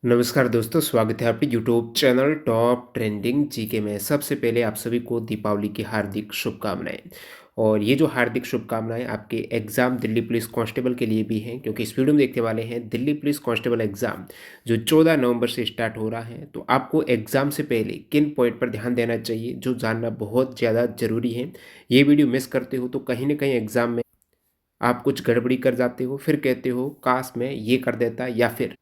नमस्कार दोस्तों, स्वागत है आपके YouTube channel top trending GK में। सबसे पहले आप सभी को दीपावली की हार्दिक शुभकामनाएं। और ये जो हार्दिक शुभकामनाएं आपके एग्ज़ाम दिल्ली पुलिस कांस्टेबल के लिए भी हैं, क्योंकि इस वीडियो में देखने वाले हैं दिल्ली पुलिस कांस्टेबल एग्ज़ाम जो 14 नवंबर से स्टार्ट हो रहा है। तो आपको एग्ज़ाम से पहले किन पॉइंट पर ध्यान देना चाहिए, जो जानना बहुत ज़्यादा ज़रूरी है। ये वीडियो मिस करते हो तो कहीं ना कहीं एग्ज़ाम में आप कुछ गड़बड़ी कर जाते हो, फिर कहते हो काश मैं ये कर देता, या फिर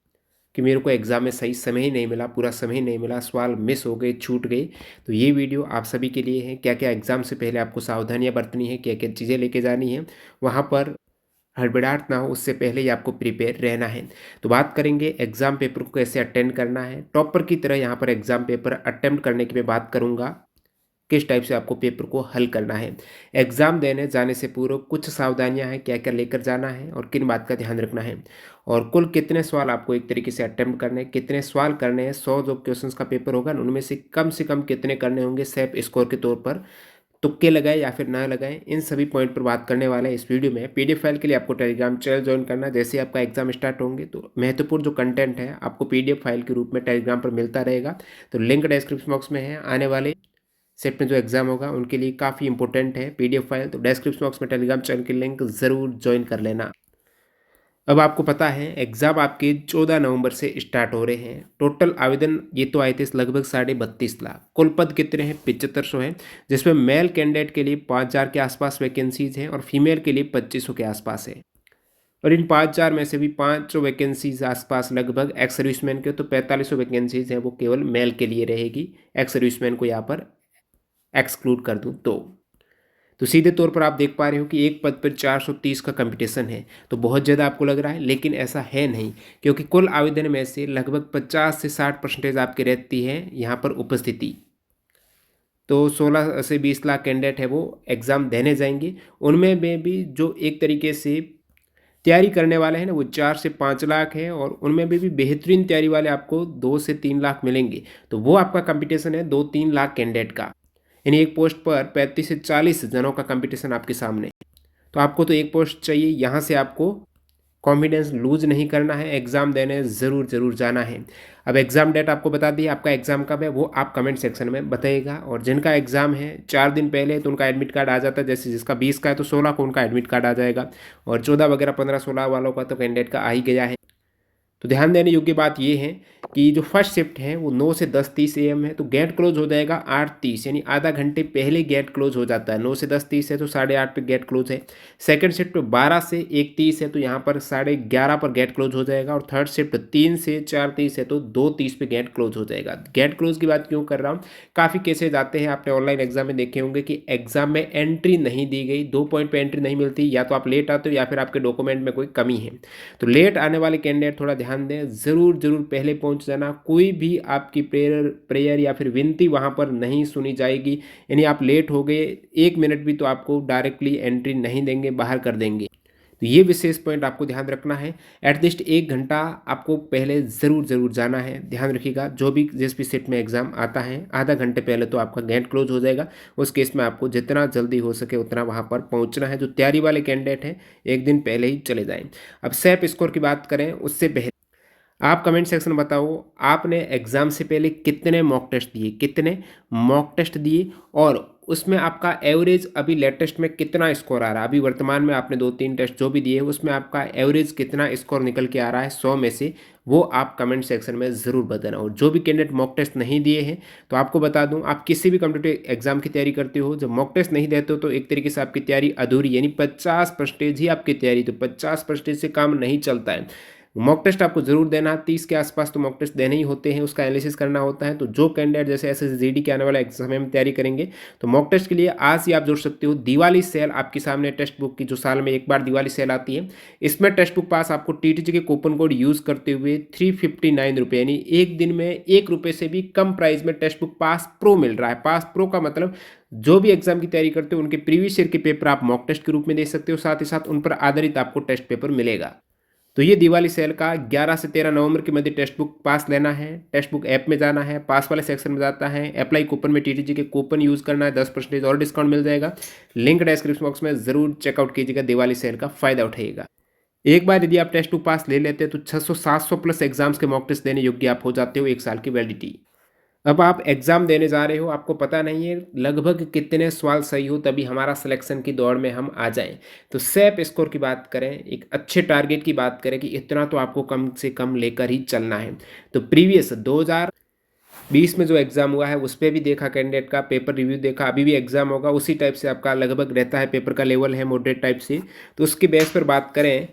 कि मेरे को एग्ज़ाम में सही समय ही नहीं मिला, पूरा समय ही नहीं मिला, सवाल मिस हो गए, छूट गए। तो ये वीडियो आप सभी के लिए है, क्या-क्या एग्ज़ाम से पहले आपको सावधानियाँ बरतनी है, क्या-क्या चीज़ें लेके जानी है, वहाँ पर हड़बड़ाहट ना हो उससे पहले ही आपको प्रिपेयर रहना है। तो बात करेंगे एग्ज़ाम पेपर को कैसे अटेंड करना है। टॉपर की तरह यहाँ पर एग्ज़ाम पेपर अटेम्प्ट करने की मैं बात करूँगा, किस टाइप से आपको पेपर को हल करना है। एग्ज़ाम देने जाने से पूर्व कुछ सावधानियाँ हैं, क्या-क्या लेकर जाना है और किन बात का ध्यान रखना है। और कुल कितने सवाल आपको एक तरीके से अटेम्प्ट करने हैं, कितने सवाल करने हैं, 100 जो क्वेश्चंस का पेपर होगा ना, उनमें से कम कितने करने होंगे सेफ स्कोर के तौर पर, तुक्के लगाएँ या फिर ना लगाएँ, इन सभी पॉइंट पर बात करने वाले हैं इस वीडियो में। पीडीएफ फाइल के लिए आपको टेलीग्राम चैनल जॉइन करना है। जैसे ही आपका एग्ज़ाम स्टार्ट होंगे तो महत्वपूर्ण जो कंटेंट है आपको पीडीएफ फाइल के रूप में टेलीग्राम पर मिलता रहेगा। तो लिंक डिस्क्रिप्शन बॉक्स में है। आने वाले सेट में जो एग्ज़ाम होगा उनके लिए काफ़ी इंपॉर्टेंट है पीडीएफ फाइल, तो डिस्क्रिप्शन बॉक्स में टेलीग्राम चैनल की लिंक ज़रूर ज्वाइन कर लेना। अब आपको पता है एग्ज़ाम आपके 14 नवंबर से स्टार्ट हो रहे हैं। टोटल आवेदन ये तो आए थे लगभग 32.5 लाख। कुल पद कितने हैं? 7500 हैं, जिसमें मेल कैंडिडेट के लिए 5000 के आसपास वैकेंसीज हैं और फीमेल के लिए 2500 के आसपास है। और इन 5000 में से भी 500 वैकेंसीज आसपास लगभग एक्स सर्विसमैन के, तो 4500 वैकेंसीज हैं वो केवल मेल के लिए रहेगी। एक्स सर्विसमैन को यहाँ पर एक्सक्लूड कर दूँ तो सीधे तौर पर आप देख पा रहे हो कि एक पद पर 430 का कंपटीशन है। तो बहुत ज़्यादा आपको लग रहा है, लेकिन ऐसा है नहीं, क्योंकि कुल आवेदन में से लगभग 50 से 60% आपकी रहती है यहाँ पर उपस्थिति। तो 16 से 20 लाख कैंडिडेट है वो एग्ज़ाम देने जाएंगे। उनमें में भी जो एक तरीके से तैयारी करने वाले हैं ना, वो 4 से 5 लाख हैं, और उनमें भी बेहतरीन तैयारी वाले आपको 2 से 3 लाख मिलेंगे। तो वो आपका कंपटीशन है 2-3 लाख कैंडिडेट का, यानी एक पोस्ट पर 35 से 40 जनों का कंपटीशन आपके सामने है। तो आपको तो एक पोस्ट चाहिए, यहाँ से आपको कॉन्फिडेंस लूज नहीं करना है, एग्ज़ाम देने ज़रूर ज़रूर जाना है। अब एग्ज़ाम डेट आपको बता दी, आपका एग्ज़ाम कब है वो आप कमेंट सेक्शन में बताइएगा। और जिनका एग्ज़ाम है 4 दिन पहले, तो उनका एडमिट कार्ड आ जाता है। जैसे जिसका 20 का है तो 16 को उनका एडमिट कार्ड आ जाएगा, और 14 वगैरह 15-16 वालों का तो कैंडिडेट का आ ही गया है। तो ध्यान देने योग्य बात ये है कि जो फर्स्ट शिफ्ट है वो 9 से 10:30 AM है, तो गेट क्लोज हो जाएगा 8:30, यानी आधा घंटे पहले गेट क्लोज हो जाता है। 9 से 10:30 है तो 8:30 पे गेट क्लोज है। सेकंड शिफ्ट 12 से 1:30 है, तो यहाँ पर 11:30 पर गेट क्लोज हो जाएगा। और थर्ड शिफ्ट 3 से 4:30 है, तो 2:30 पे गेट क्लोज हो जाएगा। गेट क्लोज की बात क्यों कर रहा हूँ, काफ़ी केसेज आते हैं, आपने ऑनलाइन एग्जाम में देखे होंगे कि एग्जाम में एंट्री नहीं दी गई, 2 पॉइंट पे एंट्री नहीं मिलती, या तो आप लेट आते हो या फिर आपके डॉक्यूमेंट में कोई कमी है। तो लेट आने वाले कैंडिडेट थोड़ा ध्यान दें, ज़रूर ज़रूर पहले पहुंच जाना। कोई भी आपकी प्रेयर प्रेयर या फिर विनती वहां पर नहीं सुनी जाएगी। यानी आप लेट हो गए 1 मिनट भी तो आपको डायरेक्टली एंट्री नहीं देंगे, बाहर कर देंगे। तो ये विशेष पॉइंट आपको ध्यान रखना है। एटलीस्ट 1 घंटा आपको पहले ज़रूर ज़रूर जाना है। ध्यान रखिएगा, जो भी जिस भी सेट में एग्ज़ाम आता है आधा घंटे पहले तो आपका गेट क्लोज हो जाएगा। उस केस में आपको जितना जल्दी हो सके उतना वहाँ पर पहुँचना है। जो तैयारी वाले कैंडिडेट हैं 1 दिन पहले ही चले जाएँ। अब सेफ स्कोर की बात करें उससे पहले आप कमेंट सेक्शन में बताओ, आपने एग्ज़ाम से पहले कितने मॉक टेस्ट दिए, कितने मॉक टेस्ट दिए, और उसमें आपका एवरेज अभी लेटेस्ट में कितना स्कोर आ रहा है। अभी वर्तमान में आपने 2-3 टेस्ट जो भी दिए उसमें आपका एवरेज कितना स्कोर निकल के आ रहा है 100 में से, वो आप कमेंट सेक्शन में ज़रूर बताना। और जो भी कैंडिडेट मॉक टेस्ट नहीं दिए हैं, तो आपको बता दूं, आप किसी भी कॉम्पिटिटिव एग्जाम की तैयारी करते हो, जब मॉक टेस्ट नहीं देते हो तो एक तरीके से आपकी तैयारी अधूरी, यानी 50% ही आपकी तैयारी, तो 50% से काम नहीं चलता है। मॉक टेस्ट आपको जरूर देना, 30 के आसपास तो मॉक टेस्ट देने ही होते हैं, उसका एनालिसिस करना होता है। तो जो कैंडिडेट जैसे एसएसजीडी के आने वाला एग्जाम में तैयारी करेंगे, तो मॉक टेस्ट के लिए आज ही आप जुड़ सकते हो। दिवाली सेल आपके सामने, टेक्स्ट बुक की जो साल में एक बार दिवाली सेल आती है, इसमें टेक्स्ट बुक पास आपको टीटीजी के कूपन कोड यूज करते हुए 359 रुपये, यानी एक दिन में ₹1 से भी कम प्राइस में टेक्स्ट बुक पास प्रो मिल रहा है। पास प्रो का मतलब जो भी एग्जाम की तैयारी करते हो उनके प्रीवियस ईयर के पेपर आप मॉक टेस्ट के रूप में दे सकते हो, साथ ही साथ उन पर आधारित आपको टेस्ट पेपर मिलेगा। तो ये दिवाली सेल का 11 से 13 नवंबर के मध्य टेक्स्ट बुक पास लेना है। टेक्स्ट बुक ऐप में जाना है, पास वाले सेक्शन में जाता है, अप्लाई कूपन में टीटीजी के कूपन यूज़ करना है, 10% और डिस्काउंट मिल जाएगा। लिंक डिस्क्रिप्शन बॉक्स में ज़रूर चेकआउट कीजिएगा, दिवाली सेल का फ़ायदा उठाइएगा। एक बार यदि आप टेस्ट 2 पास ले लेते हैं तो 600-700 प्लस एग्जाम्स के मॉक टेस्ट देने योग्य आप हो जाते हो 1 साल की वैलिडिटी। अब आप एग्ज़ाम देने जा रहे हो, आपको पता नहीं है लगभग कितने सवाल सही हो तभी हमारा सिलेक्शन की दौड़ में हम आ जाएँ। तो सैप स्कोर की बात करें, एक अच्छे टारगेट की बात करें कि इतना तो आपको कम से कम लेकर ही चलना है। तो प्रीवियस 2020 में जो एग्ज़ाम हुआ है उस पे भी देखा कैंडिडेट का पेपर रिव्यू देखा, अभी भी एग्ज़ाम होगा उसी टाइप से आपका लगभग रहता है, पेपर का लेवल है मॉडरेट टाइप से। तो उसके बेस पर बात करें,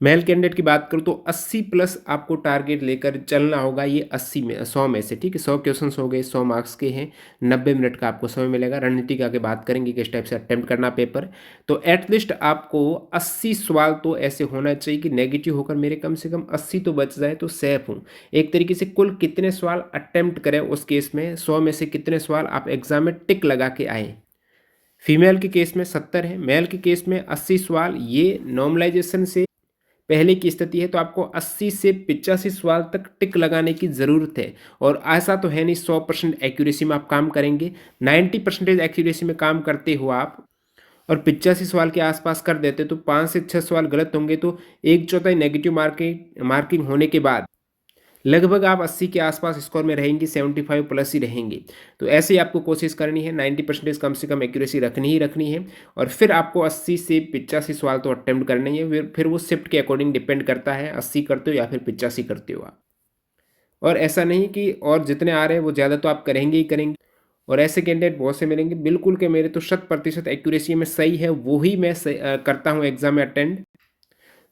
मेल कैंडिडेट की बात करूँ तो 80 प्लस आपको टारगेट लेकर चलना होगा। ये 80 में 100 में से, ठीक है, 100 क्वेश्चंस हो गए, 100 मार्क्स के हैं, 90 मिनट का आपको समय मिलेगा। रणनीति का आगे बात करेंगे किस टाइप से अटेम्प्ट करना पेपर। तो एटलीस्ट आपको 80 सवाल तो ऐसे होना चाहिए कि नेगेटिव होकर मेरे कम से कम 80 तो बच जाए तो सेफ हूँ। एक तरीके से कुल कितने सवाल अटेम्प्ट करें उस केस में 100 में से कितने सवाल आप एग्जाम में टिक लगा के आए। फीमेल के केस में 70 है, मेल के केस में 80 सवाल। ये नॉर्मलाइजेशन से पहले की स्थिति है, तो आपको 80 से 85 सवाल तक टिक लगाने की ज़रूरत है। और ऐसा तो है नहीं 100% एक्यूरेसी में आप काम करेंगे, 90% एक्यूरेसी में काम करते हो आप और 85 सवाल के आसपास कर देते तो 5 से 6 सवाल गलत होंगे तो 1/4 नेगेटिव मार्किंग होने के बाद लगभग आप 80 के आसपास स्कोर में रहेंगे, 75 प्लस ही रहेंगे। तो ऐसे ही आपको कोशिश करनी है, 90% कम से कम एक्यूरेसी रखनी ही रखनी है। और फिर आपको 80 से 85 सवाल तो अटेम्प्ट करने ही है, फिर वो शिफ्ट के अकॉर्डिंग डिपेंड करता है, 80 करते हो या फिर 85 करते हो आप। और ऐसा नहीं कि और जितने आ रहे हैं वो ज़्यादा तो आप करेंगे ही करेंगे। और ऐसे कैंडिडेट बहुत से मिलेंगे बिल्कुल कि मेरे तो 100% एक्यूरेसी में सही है, वही मैं करता हूँ एग्जाम में अटेंड।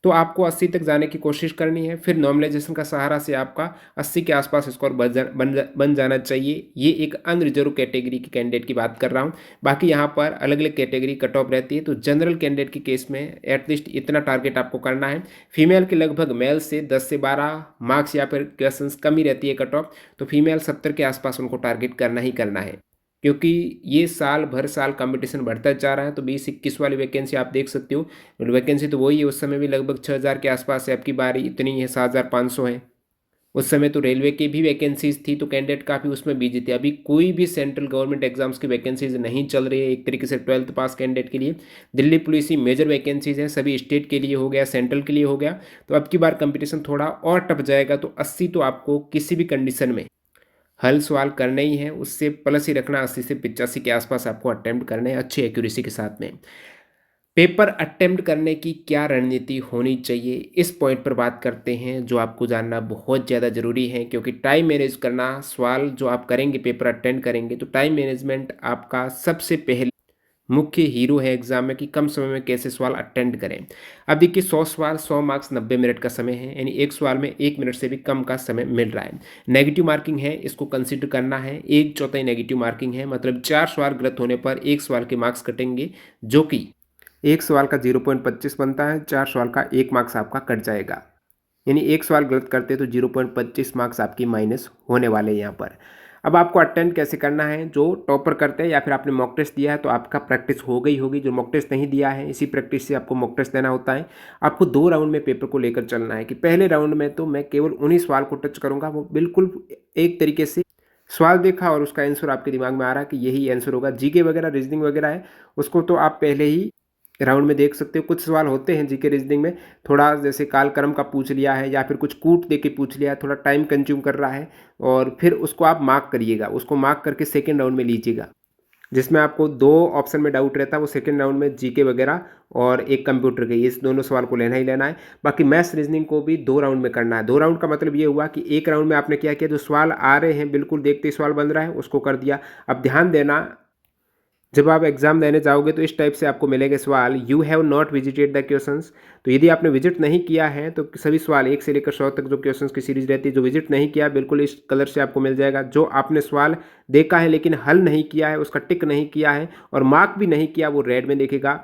तो आपको 80 तक जाने की कोशिश करनी है, फिर नॉर्मलाइजेशन का सहारा से आपका 80 के आसपास स्कोर बन जाना चाहिए। ये एक अनरिजर्व कैटेगरी के कैंडिडेट की बात कर रहा हूँ। बाकी यहाँ पर अलग अलग कैटेगरी कट ऑफ रहती है, तो जनरल कैंडिडेट के केस में एटलीस्ट इतना टारगेट आपको करना है। फीमेल के लगभग मेल से 10 से 12 मार्क्स या फिर क्वेश्चन कम ही रहती है कट ऑफ, तो फीमेल 70 के आसपास उनको टारगेट करना ही करना है। क्योंकि ये साल भर साल कंपटीशन बढ़ता जा रहा है, तो 20-21 वाली वैकेंसी आप देख सकते हो, वैकेंसी तो वही है, उस समय भी लगभग 6000 के आसपास है, आपकी बारी इतनी है 7500 है। उस समय तो रेलवे की भी वैकेंसीज थी, तो कैंडिडेट काफ़ी उसमें बिजी थे। अभी कोई भी सेंट्रल गवर्नमेंट एग्जाम्स की वैकेंसीज नहीं चल रही है एक तरीके से 12th पास कैंडिडेट के लिए। दिल्ली पुलिस ही मेजर वैकेंसीज हैं, सभी स्टेट के लिए हो गया, सेंट्रल के लिए हो गया। तो अब की बार कंपटीशन थोड़ा और टफ जाएगा, तो 80 तो आपको किसी भी कंडीशन में हल सवाल करने ही है, उससे प्लस ही रखना, 80 से 85 के आसपास आपको अटेम्प्ट करने हैं अच्छी एक्यूरेसी के साथ में। पेपर अटेम्प्ट करने की क्या रणनीति होनी चाहिए, इस पॉइंट पर बात करते हैं, जो आपको जानना बहुत ज़्यादा ज़रूरी है। क्योंकि टाइम मैनेज करना, सवाल जो आप करेंगे पेपर अटेंड करेंगे तो टाइम मैनेजमेंट आपका सबसे पहले मुख्य हीरो है एग्जाम में कि कम समय में कैसे सवाल अटेंड करें। अब देखिए 100 सवाल 100 मार्क्स 90 मिनट का समय है, यानी एक सवाल में 1 मिनट से भी कम का समय मिल रहा है। नेगेटिव मार्किंग है, इसको कंसिडर करना है, 1/4 नेगेटिव मार्किंग है, मतलब 4 सवाल गलत होने पर एक सवाल के मार्क्स कटेंगे, जो कि एक सवाल का 0.25 बनता है, 4 सवाल का 1 मार्क्स आपका कट जाएगा। यानी एक सवाल गलत करते तो 0.25 मार्क्स आपकी माइनस होने वाले हैं यहाँ पर। अब आपको अटेंड कैसे करना है, जो टॉपर करते हैं या फिर आपने मॉक टेस्ट दिया है तो आपका प्रैक्टिस हो गई होगी। जो मॉक टेस्ट नहीं दिया है, इसी प्रैक्टिस से आपको मॉक टेस्ट देना होता है। आपको 2 राउंड में पेपर को लेकर चलना है कि पहले राउंड में तो मैं केवल उन्हीं सवाल को टच करूँगा, वो बिल्कुल एक तरीके से सवाल देखा और उसका आंसर आपके दिमाग में आ रहा है कि यही आंसर होगा। जीके वगैरह रीजनिंग वगैरह है, उसको तो आप पहले ही राउंड में देख सकते हो। कुछ सवाल होते हैं जीके रीजनिंग में, थोड़ा जैसे कालक्रम का पूछ लिया है या फिर कुछ कूट दे के पूछ लिया है, थोड़ा टाइम कंज्यूम कर रहा है, और फिर उसको आप मार्क करिएगा, उसको मार्क करके सेकेंड राउंड में लीजिएगा। जिसमें आपको 2 ऑप्शन में डाउट रहता है, वो सेकेंड राउंड में जीके वगैरह और एक कंप्यूटर के, इस दोनों सवाल को लेना ही लेना है। बाकी मैथ्स रीजनिंग को भी 2 राउंड में करना है। 2 राउंड का मतलब ये हुआ कि एक राउंड में आपने क्या किया, जो सवाल आ रहे हैं बिल्कुल देखते ही सवाल बन रहा है उसको कर दिया। अब ध्यान देना, जब आप एग्जाम देने जाओगे तो इस टाइप से आपको मिलेंगे सवाल, you have not visited the questions. तो यदि आपने विजिट नहीं किया है तो सभी सवाल 1 से लेकर 100 तक जो क्वेश्चंस की सीरीज रहती है, जो विजिट नहीं किया बिल्कुल इस कलर से आपको मिल जाएगा। जो आपने सवाल देखा है लेकिन हल नहीं किया है, उसका टिक नहीं किया है और मार्क भी नहीं किया, वो रेड में दिखेगा।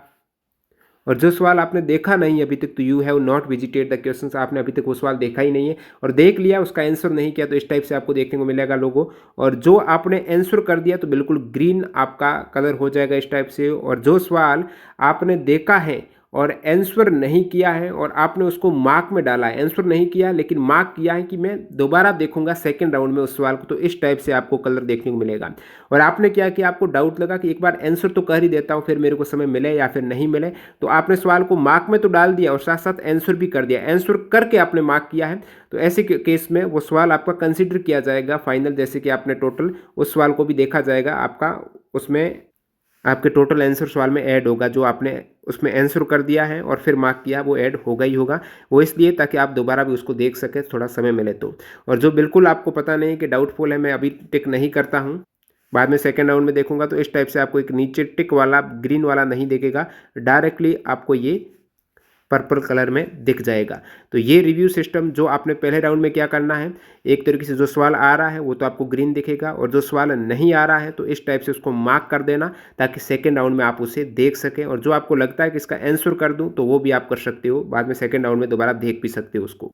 और जो सवाल आपने देखा नहीं अभी तक, तो you have not visited the questions, आपने अभी तक वो सवाल देखा ही नहीं है, और देख लिया उसका आंसर नहीं किया तो इस टाइप से आपको देखने को मिलेगा लोगो। और जो आपने आंसर कर दिया तो बिल्कुल ग्रीन आपका कलर हो जाएगा इस टाइप से। और जो सवाल आपने देखा है और आंसर नहीं किया है और आपने उसको मार्क में डाला है, आंसर नहीं किया लेकिन मार्क किया है कि मैं दोबारा देखूंगा सेकंड राउंड में उस सवाल को, तो इस टाइप से आपको कलर देखने को मिलेगा। और आपने क्या किया, आपको डाउट लगा कि एक बार आंसर तो कर ही देता हूँ, फिर मेरे को समय मिले या फिर नहीं मिले, तो आपने सवाल को मार्क में तो डाल दिया और साथ साथ आंसर भी कर दिया, आंसर करके आपने मार्क किया है, तो ऐसे केस में वो सवाल आपका कंसिडर किया जाएगा फाइनल, जैसे कि आपने टोटल उस सवाल को भी देखा जाएगा, आपका उसमें आपके टोटल आंसर सवाल में ऐड होगा, जो आपने उसमें आंसर कर दिया है और फिर मार्क किया वो ऐड होगा ही होगा। वो इसलिए ताकि आप दोबारा भी उसको देख सकें थोड़ा समय मिले तो। और जो बिल्कुल आपको पता नहीं कि डाउटफुल है, मैं अभी टिक नहीं करता हूँ, बाद में सेकंड राउंड में देखूंगा, तो इस टाइप से आपको एक नीचे टिक वाला ग्रीन वाला नहीं दिखेगा, डायरेक्टली आपको ये पर्पल कलर में दिख जाएगा। तो ये रिव्यू सिस्टम जो आपने पहले राउंड में क्या करना है, एक तरीके से जो सवाल आ रहा है वो तो आपको ग्रीन दिखेगा और जो सवाल नहीं आ रहा है तो इस टाइप से उसको मार्क कर देना, ताकि सेकंड राउंड में आप उसे देख सकें, और जो आपको लगता है कि इसका आंसर कर दूं तो वो भी आप कर सकते हो, बाद में सेकंड राउंड में दोबारा देख भी सकते हो उसको।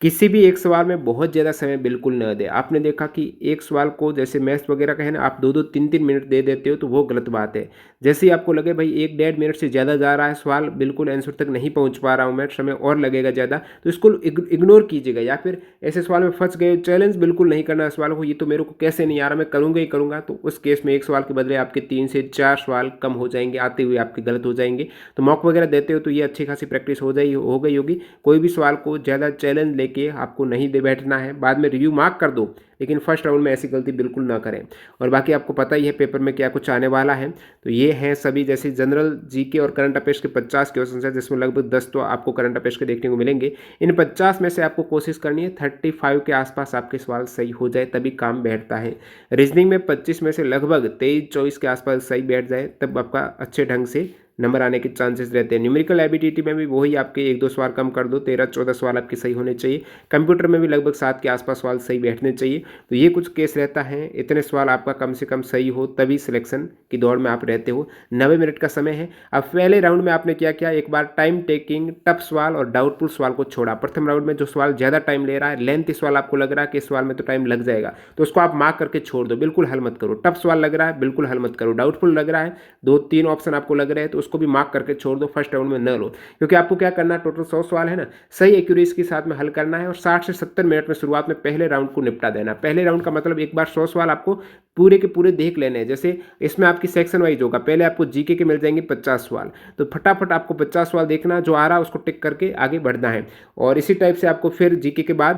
किसी भी एक सवाल में बहुत ज़्यादा समय बिल्कुल न दें। आपने देखा कि एक सवाल को जैसे मैथ्स वगैरह का है ना, आप 2-2 3-3 मिनट दे देते हो तो वो गलत बात है। जैसे ही आपको लगे भाई 1 डेढ़ मिनट से ज़्यादा जा रहा है सवाल, बिल्कुल आंसर तक नहीं पहुंच पा रहा हूं मैं, समय और लगेगा ज़्यादा, तो इसको इग्नोर कीजिएगा। या फिर ऐसे सवाल में फंस गए, चैलेंज बिल्कुल नहीं करना है सवाल को, ये तो मेरे को कैसे नहीं आ रहा, मैं करूँगा ही करूँगा, तो उस केस में एक सवाल के बदले आपके 3 से 4 सवाल कम हो जाएंगे, आते हुए आपके गलत हो जाएंगे। तो मॉक वगैरह देते हो तो ये अच्छी खासी प्रैक्टिस हो गई होगी। कोई भी सवाल को ज़्यादा चैलेंज लेके आपको नहीं दे बैठना है, बाद में रिव्यू मार्क कर दो, लेकिन फर्स्ट राउंड में ऐसी गलती बिल्कुल ना करें। और बाकी आपको पता ही है पेपर में क्या कुछ आने वाला है, तो ये हैं सभी, जैसे जनरल जीके और करंट अफेयर्स के 50 क्वेश्चन है, जिसमें लगभग 10 तो आपको करंट अफेयर्स के देखने को मिलेंगे। इन 50 में से आपको कोशिश करनी है 35 के आसपास आपके सवाल सही हो जाए, तभी काम बैठता है। रीजनिंग में 25 में से लगभग 23-24 के आसपास सही बैठ जाए, तब आपका अच्छे ढंग से नंबर आने के चांसेस रहते हैं। न्यूमेरिकल एबिलिटी में भी वही आपके 1-2 सवाल कम कर दो, 13-14 सवाल आपके सही होने चाहिए। कंप्यूटर में भी लगभग 7 के आसपास सवाल सही बैठने चाहिए। तो ये कुछ केस रहता है, इतने सवाल आपका कम से कम सही हो तभी सिलेक्शन की दौड़ में आप रहते हो। 90 मिनट का समय है। अब पहले राउंड में आपने क्या किया, एक बार टाइम टेकिंग टफ सवाल और डाउटफुल सवाल को छोड़ा। प्रथम राउंड में जो सवाल ज़्यादा टाइम ले रहा है, लेंथी सवाल आपको लग रहा है कि इस सवाल में तो टाइम लग जाएगा, तो उसको आप मार्क करके छोड़ दो, बिल्कुल हल मत करो। टफ सवाल लग रहा है, बिल्कुल हल मत करो। डाउटफुल लग रहा है, 2-3 ऑप्शन आपको लग रहे हैं, तो उसको भी मार्क करके छोड़ दो, फर्स्ट राउंड में न लो। क्योंकि आपको क्या करना है, टोटल 100 सवाल है ना, सही एक्यूरेसी के साथ में हल करना है और 60 से 70 मिनट में शुरुआत में पहले राउंड को निपटा देना। पहले राउंड का मतलब एक बार 100 सवाल आपको पूरे के पूरे देख लेने हैं। जैसे इसमें आपकी सेक्शन वाइज होगा, पहले आपको जीके के मिल जाएंगे 50 सवाल, तो फटाफट आपको 50 सवाल देखना, जो आ रहा है उसको टिक करके आगे बढ़ना है। और इसी टाइप से आपको फिर जीके के बाद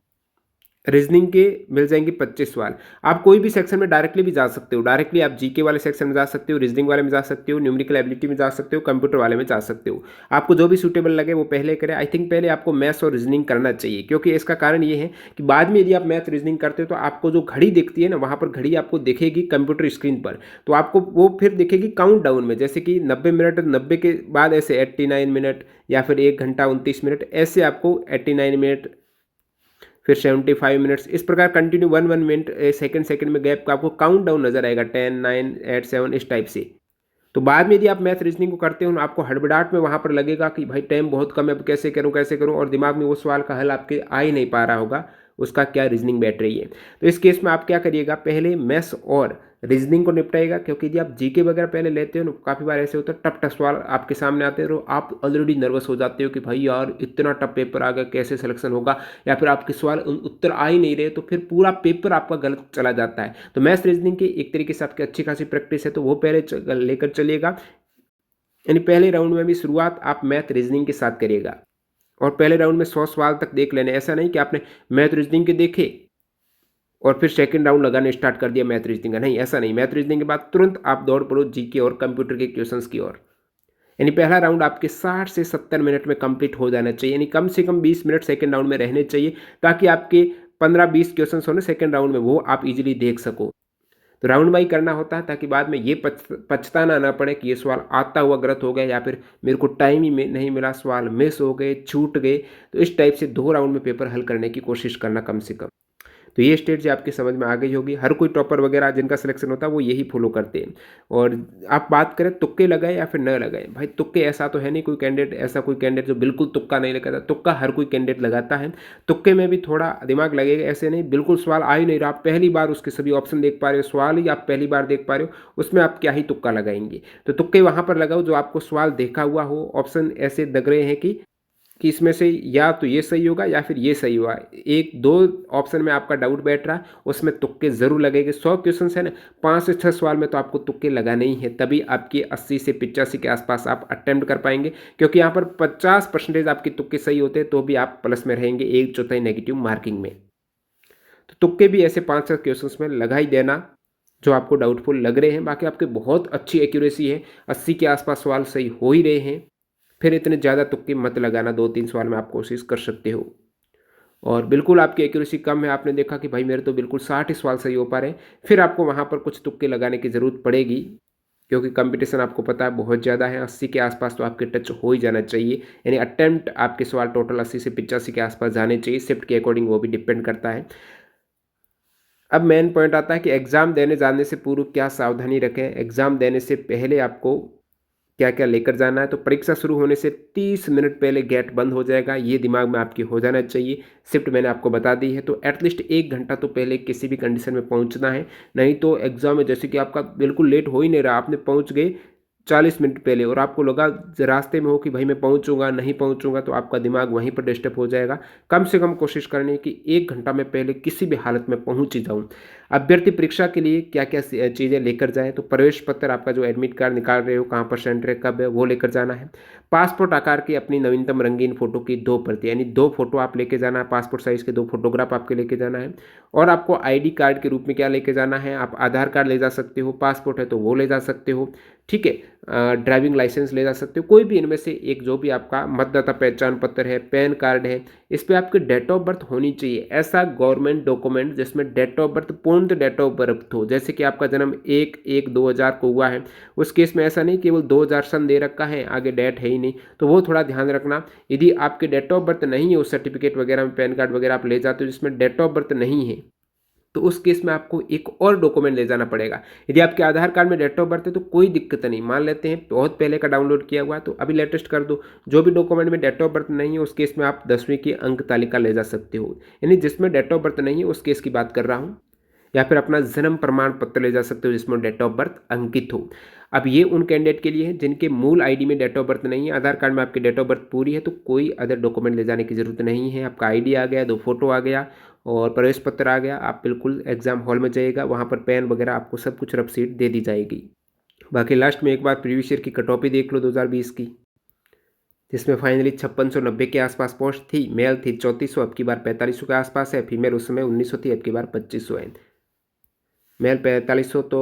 रीजनिंग के मिल जाएंगे 25 सवाल। आप कोई भी सेक्शन में डायरेक्टली भी जा सकते हो, डायरेक्टली आप जीके वाले सेक्शन में जा सकते हो, रीजनिंग वाले में जा सकते हो, न्यूमेरिकल एबिलिटी में जा सकते हो, कंप्यूटर वाले में जा सकते हो। आपको जो भी सूटेबल लगे वो पहले करें। आई थिंक पहले आपको मैथ्स और रीजनिंग करना चाहिए, क्योंकि इसका कारण ये है कि बाद में यदि आप मैथ रीजनिंग करते हो तो आपको जो घड़ी दिखती है ना, वहाँ पर घड़ी आपको दिखेगी कंप्यूटर स्क्रीन पर, तो आपको वो फिर दिखेगी काउंट डाउन में, जैसे कि 90 मिनट, 90 के बाद ऐसे 89 मिनट या फिर 1 घंटा 29 मिनट, ऐसे आपको 89 मिनट फिर 75 मिनट्स, इस प्रकार कंटिन्यू 1-1 मिनट सेकंड सेकंड में गैप का आपको काउंट डाउन नजर आएगा, 10 9 8 7 इस टाइप से। तो बाद में यदि आप मैथ रीजनिंग को करते हो ना, आपको हड़बड़ाहट में वहाँ पर लगेगा कि भाई टाइम बहुत कम है, अब कैसे करूँ, और दिमाग में वो सवाल का हल आपके आ ही नहीं पा रहा होगा, उसका क्या रीजनिंग बैठ रही है। तो इस केस में आप क्या करिएगा, पहले मैथ्स और रीजनिंग को निपटाएगा, क्योंकि यदि आप जीके वगैरह पहले लेते हो ना, काफ़ी बार ऐसे होता है टफ टफ सवाल आपके सामने आते हैं, तो आप ऑलरेडी नर्वस हो जाते हो कि भाई यार इतना टफ पेपर आ गया, कैसे सिलेक्शन होगा, या फिर आपके सवाल उत्तर आ ही नहीं रहे, तो फिर पूरा पेपर आपका गलत चला जाता है। तो मैथ्स रीजनिंग की एक तरीके से आपकी अच्छी खासी प्रैक्टिस है, तो वो पहले लेकर चलिएगा। यानी पहले राउंड में भी शुरुआत आप मैथ रीजनिंग के साथ करिएगा, और पहले राउंड में 100 सवाल तक देख लेने। ऐसा नहीं कि आपने मैथ रीजनिंग के देखे और फिर सेकंड राउंड लगाने स्टार्ट कर दिया मैथ रीजनिंग का, नहीं, ऐसा नहीं। मैथ रीजनिंग के बाद तुरंत आप दौड़ पड़ो जीके और कंप्यूटर के क्वेश्चंस की ओर। यानी पहला राउंड आपके 60 से 70 मिनट में कंप्लीट हो जाना चाहिए, यानी कम से कम 20 मिनट सेकंड राउंड में रहने चाहिए, ताकि आपके 15-20 क्वेश्चंस होने सेकंड राउंड में, वो आप इजीली देख सको। तो राउंड बाई करना होता है, ताकि बाद में ये पछताना ना पड़े कि ये सवाल आता हुआ गलत हो गया, या फिर मेरे को टाइम ही नहीं मिला, सवाल मिस हो गए, छूट गए। तो इस टाइप से 2 राउंड में पेपर हल करने की कोशिश करना कम से कम। तो ये स्ट्रेटजी आपकी समझ में आ गई होगी। हर कोई टॉपर वगैरह जिनका सिलेक्शन होता है वो यही फॉलो करते हैं। और आप बात करें तुक्के लगाए या फिर न लगाए, भाई तुक्के ऐसा तो है नहीं कोई कैंडिडेट जो बिल्कुल तुक्का नहीं लगाता। तुक्का हर कोई कैंडिडेट लगाता है। तुक्के में भी थोड़ा दिमाग लगेगा, ऐसे नहीं बिल्कुल सवाल आ ही नहीं रहा, आप पहली बार उसके सभी ऑप्शन देख पा रहे हो, सवाल ही आप पहली बार देख पा रहे हो, उसमें आप क्या ही तुक्का लगाएंगे। तो तुक्के वहां पर लगाओ जो आपको सवाल देखा हुआ हो, ऑप्शन ऐसे लग रहे हैं कि इसमें से या तो ये सही होगा या फिर ये सही होगा, एक दो ऑप्शन में आपका डाउट बैठ रहा है, उसमें तुक्के जरूर लगेंगे। 100 क्वेश्चन है ना, 5 से 6 सवाल में तो आपको तुक्के लगाने ही है, तभी आपके 80 से 85 के आसपास आप अटेम्प्ट कर पाएंगे। क्योंकि यहाँ पर 50% आपके तुक्के सही होते हैं तो भी आप प्लस में रहेंगे, 1/4 नेगेटिव मार्किंग में। तो तुक्के भी ऐसे 5-6 क्वेश्चन में लगा ही देना जो आपको डाउटफुल लग रहे हैं। बाकी आपके बहुत अच्छी एक्यूरेसी है, 80 के आसपास सवाल सही हो ही रहे हैं, फिर इतने ज़्यादा तुक्के मत लगाना, 2-3 सवाल में आप कोशिश कर सकते हो। और बिल्कुल आपकी एक्यूरेसी कम है, आपने देखा कि भाई मेरे तो बिल्कुल 60 ही सवाल सही हो पा रहे हैं, फिर आपको वहाँ पर कुछ तुक्के लगाने की ज़रूरत पड़ेगी। क्योंकि कंपटीशन आपको पता है बहुत ज़्यादा है, 80 के आसपास तो आपके टच हो ही जाना चाहिए। यानी अटेम्प्ट आपके सवाल टोटल 80 से 85 के आसपास जाने चाहिए, शिफ्ट के अकॉर्डिंग वो भी डिपेंड करता है। अब मेन पॉइंट आता है कि एग्ज़ाम देने जाने से पूर्व क्या सावधानी रखें। एग्ज़ाम देने से पहले आपको क्या क्या लेकर जाना है, तो परीक्षा शुरू होने से 30 मिनट पहले गेट बंद हो जाएगा, ये दिमाग में आपके हो जाना चाहिए। शिफ्ट मैंने आपको बता दी है, तो एटलीस्ट 1 घंटा तो पहले किसी भी कंडीशन में पहुंचना है। नहीं तो एग्जाम में जैसे कि आपका बिल्कुल लेट हो ही नहीं रहा, आपने पहुंच गए 40 मिनट पहले और आपको लगा रास्ते में हो कि भाई मैं पहुंचूंगा नहीं पहुंचूंगा, तो आपका दिमाग वहीं पर डिस्टर्ब हो जाएगा। कम से कम कोशिश करनी है कि 1 घंटा में पहले किसी भी हालत में पहुंच ही जाऊं। अभ्यर्थी परीक्षा के लिए क्या क्या चीज़ें लेकर जाएं, तो प्रवेश पत्र, आपका जो एडमिट कार्ड निकाल रहे हो, कहाँ पर सेंटर है, कब है, वो लेकर जाना है। पासपोर्ट आकार की अपनी नवीनतम रंगीन फोटो की 2 प्रति, यानी 2 फोटो आप लेके जाना है, पासपोर्ट साइज के 2 फोटोग्राफ आपके लेके जाना है। और आपको आईडी कार्ड के रूप में क्या लेके जाना है, आप आधार कार्ड ले जा सकते हो, पासपोर्ट है तो वो ले जा सकते हो, ठीक है, ड्राइविंग लाइसेंस ले जा सकते हो, कोई भी इनमें से एक, जो भी आपका मतदाता पहचान पत्र है, पैन कार्ड है, इस पर आपकी डेट ऑफ बर्थ होनी चाहिए। ऐसा गवर्नमेंट डॉक्यूमेंट जिसमें डेट ऑफ बर्थ, पूर्ण डेट ऑफ बर्थ हो, जैसे कि आपका जन्म 1/1/2000 को हुआ है, उस केस में ऐसा नहीं केवल 2000 सन दे रखा है, आगे डेट है ही नहीं, तो वो थोड़ा ध्यान रखना। यदि आपके डेट ऑफ बर्थ नहीं है, उस सर्टिफिकेट वगैरह में पैन कार्ड वगैरह आप ले जाते हो जिसमें डेट ऑफ बर्थ नहीं है, तो उस केस में आपको एक और डॉक्यूमेंट ले जाना पड़ेगा। यदि आपके आधार कार्ड में डेट ऑफ बर्थ है तो कोई दिक्कत नहीं, मान लेते हैं बहुत पहले का डाउनलोड किया हुआ है तो अभी लेटेस्ट कर दो। जो भी डॉक्यूमेंट में डेट ऑफ बर्थ नहीं है उस केस में आप 10वीं की अंक तालिका ले जा सकते हो, यानी जिसमें डेट ऑफ बर्थ नहीं है उस केस की बात कर रहा हूँ। या फिर अपना जन्म प्रमाण पत्र ले जा सकते हो जिसमें डेट ऑफ बर्थ अंकित हो। अब ये उन कैंडिडेट के लिए है जिनके मूल आईडी में डेट ऑफ बर्थ नहीं है, आधार कार्ड में आपकी डेट ऑफ बर्थ पूरी है, तो कोई अदर डॉक्यूमेंट ले जाने की जरूरत नहीं है। आपका आईडी आ गया, 2 फोटो आ गया और प्रवेश पत्र आ गया, आप बिल्कुल एग्जाम हॉल में जाइएगा, वहाँ पर पेन वगैरह आपको सब कुछ रफ सीट दे दी जाएगी। बाकी लास्ट में एक बार प्रीवियस ईयर की कट ऑफ ही देख लो 2020 की, जिसमें फाइनली 5690 के आसपास पोस्ट थी। मेल थी 3400, अब की बार 4500 के आसपास है। फीमेल उस समय 1900 थी, अब की बार 2500 है। मेल 4500 तो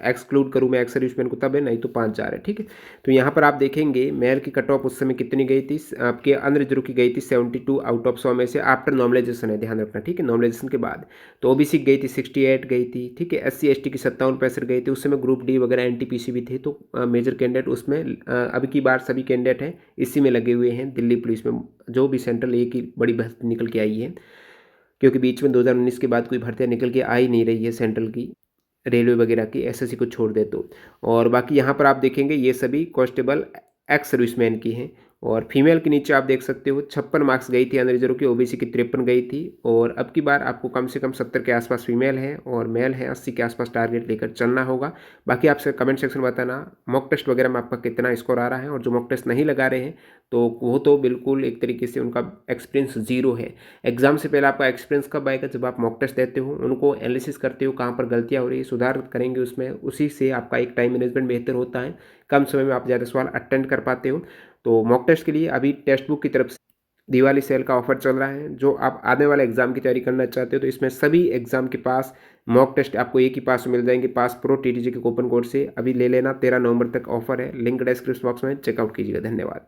एक्सक्लूड करूँ मैं एक्स सर्विसमैन को तब है, नहीं तो 5000 है, ठीक है। तो यहाँ पर आप देखेंगे मेल की कट ऑफ उस समय कितनी गई थी, आपके अनरिजर्व की गई थी 72 आउट ऑफ 100 में से, आफ्टर नॉर्मलाइजेशन है, ध्यान रखना, ठीक है, नॉर्मलाइजेशन के बाद। तो ओबीसी की गई थी 68 गई थी, ठीक है, SC ST की 57-65 गई थी। उस समय ग्रुप डी वगैरह NTPC भी थे, तो मेजर कैंडिडेट उसमें अब की बार सभी कैंडिडेट हैं इसी में लगे हुए हैं। दिल्ली पुलिस में जो भी सेंट्रल एक ही बड़ी भर्ती निकल के आई है, क्योंकि बीच में 2019 के बाद कोई भर्तियाँ निकल के आ ही नहीं रही है सेंट्रल की, रेलवे वगैरह की, SSC को छोड़ दे तो। और बाकी यहाँ पर आप देखेंगे ये सभी कांस्टेबल एक्स सर्विसमैन की हैं। और फीमेल के नीचे आप देख सकते हो 56 मार्क्स गई थी अनरिजर्व की, ओबीसी की 53 गई थी। और अब की बार आपको कम से कम 70 के आसपास फीमेल है और मेल है 80 के आसपास टारगेट लेकर चलना होगा। बाकी आपसे कमेंट सेक्शन में बताना मॉक टेस्ट वगैरह में आपका कितना स्कोर आ रहा है, और जो मॉक टेस्ट नहीं लगा रहे हैं तो वो तो बिल्कुल एक तरीके से उनका एक्सपीरियंस जीरो है। एग्जाम से पहले आपका एक्सपीरियंस कब आएगा, जब आप मॉक टेस्ट देते हो, उनको एनालिसिस करते हो, कहाँ पर गलतियाँ हो रही है, सुधार करेंगे उसमें, उसी से आपका एक टाइम मैनेजमेंट बेहतर होता है, कम समय में आप ज़्यादा सवाल अटेंड कर पाते हो। तो मॉक टेस्ट के लिए अभी टेक्स्ट बुक की तरफ से दिवाली सेल का ऑफर चल रहा है। जो आप आने वाले एग्जाम की तैयारी करना चाहते हो तो इसमें सभी एग्जाम के पास मॉक टेस्ट आपको एक ही पास मिल जाएंगे, पास प्रो TTG के कूपन कोड से। अभी ले लेना, 13 नवंबर तक ऑफर है, लिंक डिस्क्रिप्शन बॉक्स में चेकआउट कीजिएगा। धन्यवाद।